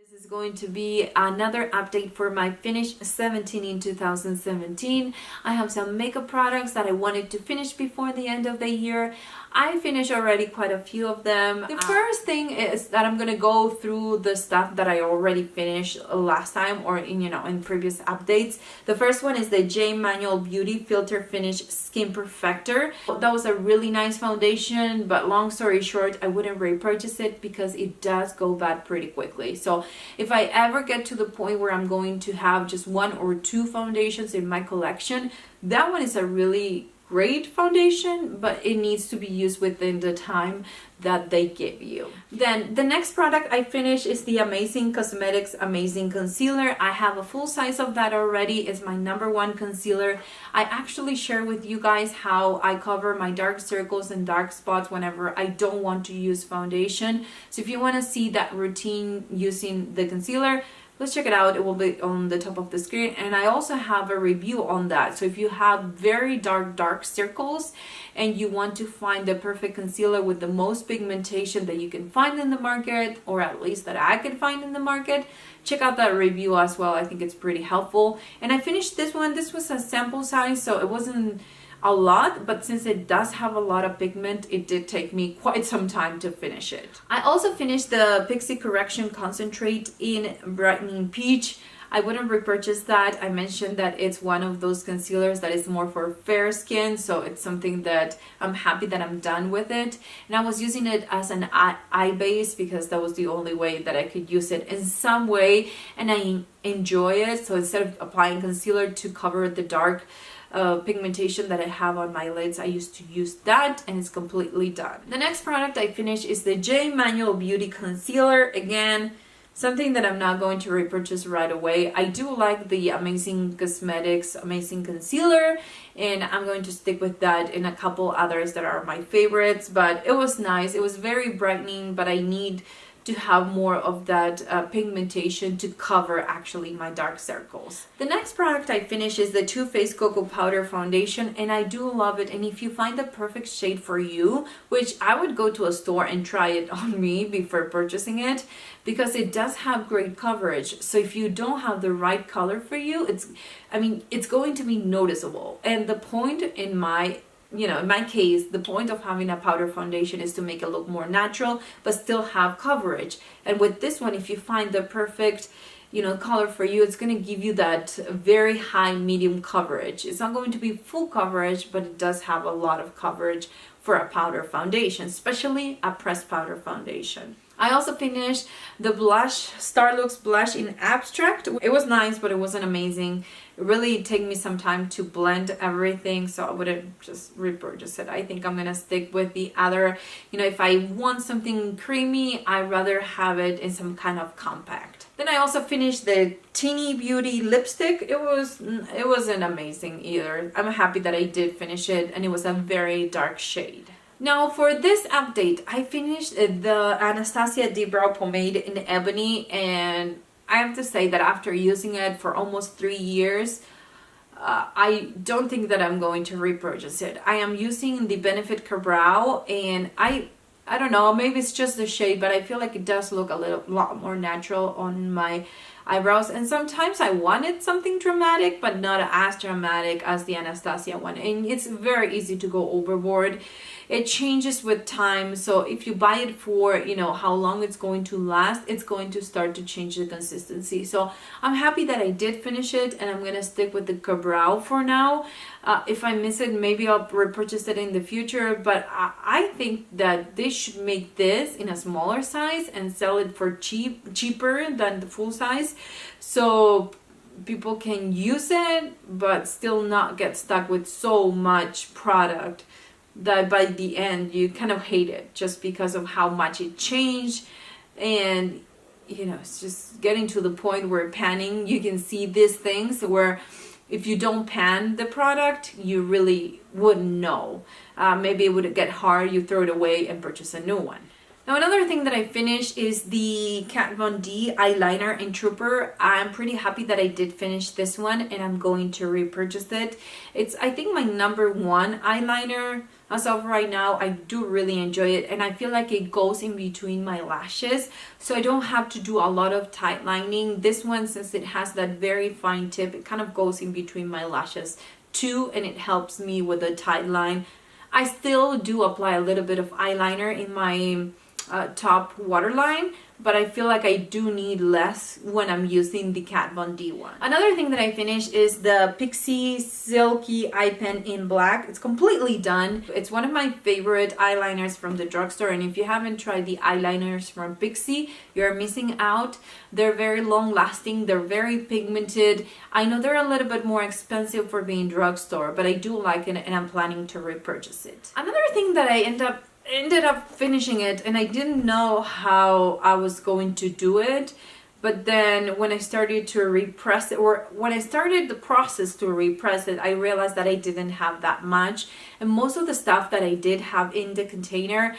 This is going to be another update for my Finish 17 in 2017. I have some makeup products that I wanted to finish before the end of the year. I finished already quite a few of them. The first thing is that I'm gonna go through the stuff that I already finished last time or in previous updates. The first one is the J Manual Beauty Filter Finish Skin Perfector. That was a really nice foundation, but long story short, I wouldn't repurchase it because it does go bad pretty quickly. So if I ever get to the point where I'm going to have just one or two foundations in my collection, that one is a really great foundation, but it needs to be used within the time that they give you. Then the next product I finished is the Amazing Cosmetics Amazing Concealer. I have a full size of that already. It's my #1 concealer. I actually share with you guys how I cover my dark circles and dark spots whenever I don't want to use foundation. So if you want to see that routine using the concealer, let's check it out. It will be on the top of the screen, and I also have a review on that. So if you have very dark circles and you want to find the perfect concealer with the most pigmentation that you can find in the market, or at least that I could find in the market, check out that review as well. I think it's pretty helpful. And I finished this one. This was a sample size, so it wasn't a lot, but since it does have a lot of pigment, it did take me quite some time to finish it. I also finished the Pixie Correction Concentrate in Brightening Peach. I wouldn't repurchase that. I mentioned that it's one of those concealers that is more for fair skin, so it's something that I'm happy that I'm done with it. And I was using it as an eye base because that was the only way that I could use it in some way, and I enjoy it. So instead of applying concealer to cover the dark pigmentation that I have on my lids, I used to use that, and it's completely done. The next product I finished is the J Manual Beauty Concealer. Again, something that I'm not going to repurchase right away. I do like the Amazing Cosmetics Amazing Concealer, and I'm going to stick with that and a couple others that are my favorites, but it was nice. It was very brightening, but I need to have more of that pigmentation to cover actually my dark circles. The next product I finished is the Too Faced Cocoa Powder Foundation, and I do love it. And if you find the perfect shade for you, which I would go to a store and try it on me before purchasing it, because it does have great coverage. So if you don't have the right color for you, it's going to be noticeable. And the point in my case, the point of having a powder foundation is to make it look more natural but still have coverage. And with this one, if you find the perfect color for you, it's going to give you that very high medium coverage. It's not going to be full coverage, but it does have a lot of coverage for a powder foundation, especially a pressed powder foundation. I also finished the blush, Starlux blush in Abstract. It was nice, but it wasn't amazing. It really took me some time to blend everything, so I wouldn't just repurchase it. I think I'm gonna stick with the other. If I want something creamy, I'd rather have it in some kind of compact. Then I also finished the Teeny Beauty lipstick. It wasn't amazing either. I'm happy that I did finish it, and it was a very dark shade. Now for this update, I finished the Anastasia Deep Brow Pomade in Ebony, and I have to say that after using it for almost 3 years, I don't think that I'm going to repurchase it. I am using the Benefit Brow, and I don't know, maybe it's just the shade, but I feel like it does look a lot more natural on my eyebrows. And sometimes I wanted something dramatic, but not as dramatic as the Anastasia one. And it's very easy to go overboard. It changes with time. So if you buy it for, how long it's going to last, it's going to start to change the consistency. So I'm happy that I did finish it, and I'm going to stick with the Brow for now. If I miss it, maybe I'll repurchase it in the future, but I think that they should make this in a smaller size and sell it for cheaper than the full size, so people can use it but still not get stuck with so much product that by the end you kind of hate it just because of how much it changed. And it's just getting to the point where panning, you can see these things where if you don't pan the product, you really wouldn't know. Maybe it would get hard, you throw it away and purchase a new one. Now another thing that I finished is the Kat Von D eyeliner in Trooper. I'm pretty happy that I did finish this one, and I'm going to repurchase it. It's, I think, my #1 eyeliner as of right now, I do really enjoy it, and I feel like it goes in between my lashes, so I don't have to do a lot of tight lining. This one, since it has that very fine tip, it kind of goes in between my lashes too, and it helps me with the tight line. I still do apply a little bit of eyeliner in my top waterline, but I feel like I do need less when I'm using the Kat Von D one. Another thing that I finished is the Pixie Silky Eye Pen in black. It's completely done. It's one of my favorite eyeliners from the drugstore, and if you haven't tried the eyeliners from Pixie, you're missing out. They're very long lasting, they're very pigmented. I know they're a little bit more expensive for being drugstore, but I do like it, and I'm planning to repurchase it. Another thing that I ended up finishing it, and I didn't know how I was going to do it, but then when I started to repress it, or when I started the process to repress it, I realized that I didn't have that much, and most of the stuff that I did have in the container,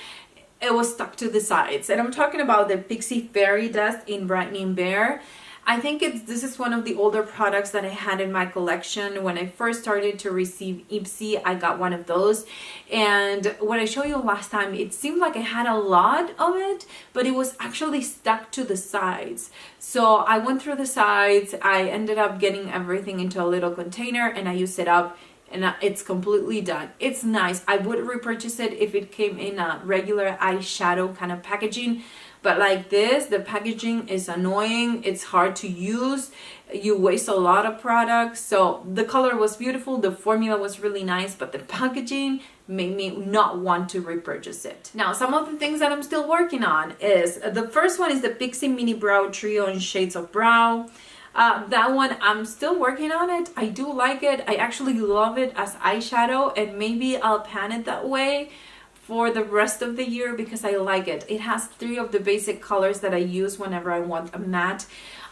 it was stuck to the sides. And I'm talking about the Pixie Fairy Dust in Brightening Bare. I think this is one of the older products that I had in my collection. When I first started to receive Ipsy, I got one of those. And when I showed you last time, it seemed like I had a lot of it, but it was actually stuck to the sides. So I went through the sides, I ended up getting everything into a little container, and I used it up, and it's completely done. It's nice. I would repurchase it if it came in a regular eyeshadow kind of packaging. But like this, the packaging is annoying. It's hard to use. You waste a lot of products. So the color was beautiful. The formula was really nice, but the packaging made me not want to repurchase it. Now, some of the things that I'm still working on is, the first one is the Pixie Mini Brow Trio in Shades of Brow. That one, I'm still working on it. I do like it. I actually love it as eyeshadow, and maybe I'll pan it that way for the rest of the year because I like it. It has 3 of the basic colors that I use whenever I want a matte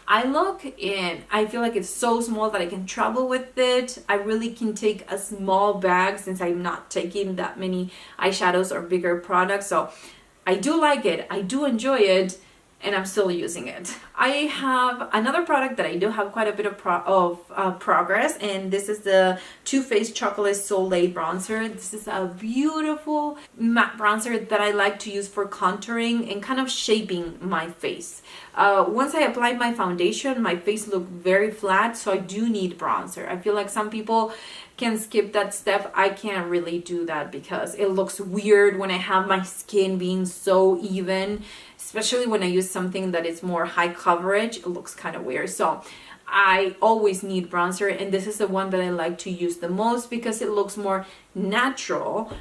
eye look, and I feel like it's so small that I can travel with it. I really can take a small bag since I'm not taking that many eyeshadows or bigger products. So I do like it. I do enjoy it, and I'm still using it. I have another product that I do have quite a bit of progress, and this is the Too Faced Chocolate Soleil Bronzer. This is a beautiful matte bronzer that I like to use for contouring and kind of shaping my face. Once I apply my foundation, my face looked very flat, so I do need bronzer. I feel like some people can skip that step. I can't really do that because it looks weird when I have my skin being so even, especially when I use something that is more high coverage. It looks kind of weird. So I always need bronzer, and this is the one that I like to use the most because it looks more natural,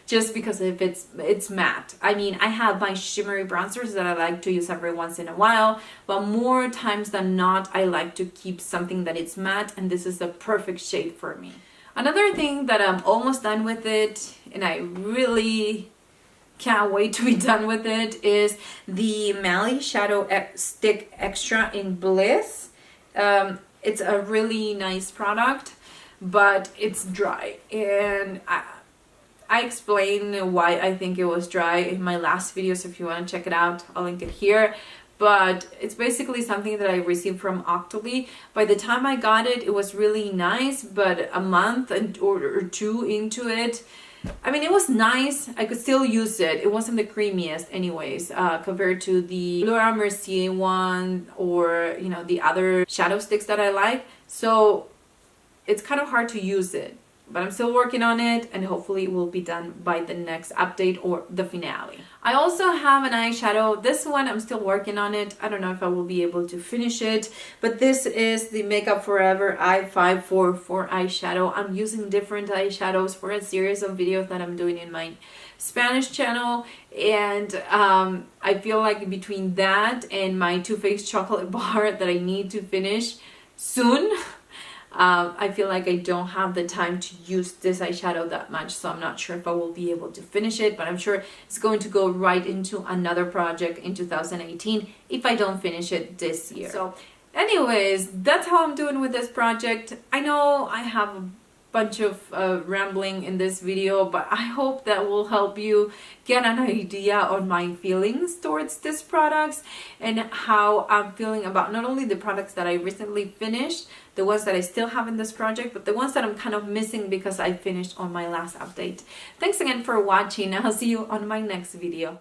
just because if it's matte. I mean, I have my shimmery bronzers that I like to use every once in a while, but more times than not, I like to keep something that is matte, and this is the perfect shade for me. Another thing that I'm almost done with it, and I really can't wait to be done with it, is the Mally Shadow Stick Extra in Bliss. It's a really nice product, but it's dry, and I explained why I think it was dry in my last video, so if you want to check it out, I'll link it here. But it's basically something that I received from Octoly. By the time I got it, it was really nice, but a month or 2 into it, I mean, it was nice. I could still use it. It wasn't the creamiest anyways, compared to the Laura Mercier one, or, you know, the other shadow sticks that I like. So it's kind of hard to use it, but I'm still working on it, and hopefully it will be done by the next update or the finale. I also have an eyeshadow. This one, I'm still working on it. I don't know if I will be able to finish it, but this is the Makeup Forever I-544 eyeshadow. I'm using different eyeshadows for a series of videos that I'm doing in my Spanish channel, and I feel like between that and my Too Faced chocolate bar that I need to finish soon, I feel like I don't have the time to use this eyeshadow that much, so I'm not sure if I will be able to finish it, but I'm sure it's going to go right into another project in 2018 if I don't finish it this year. So anyways, that's how I'm doing with this project. I know I have bunch of rambling in this video, but I hope that will help you get an idea on my feelings towards these products and how I'm feeling about not only the products that I recently finished, the ones that I still have in this project, but the ones that I'm kind of missing because I finished on my last update. Thanks again for watching. I'll see you on my next video.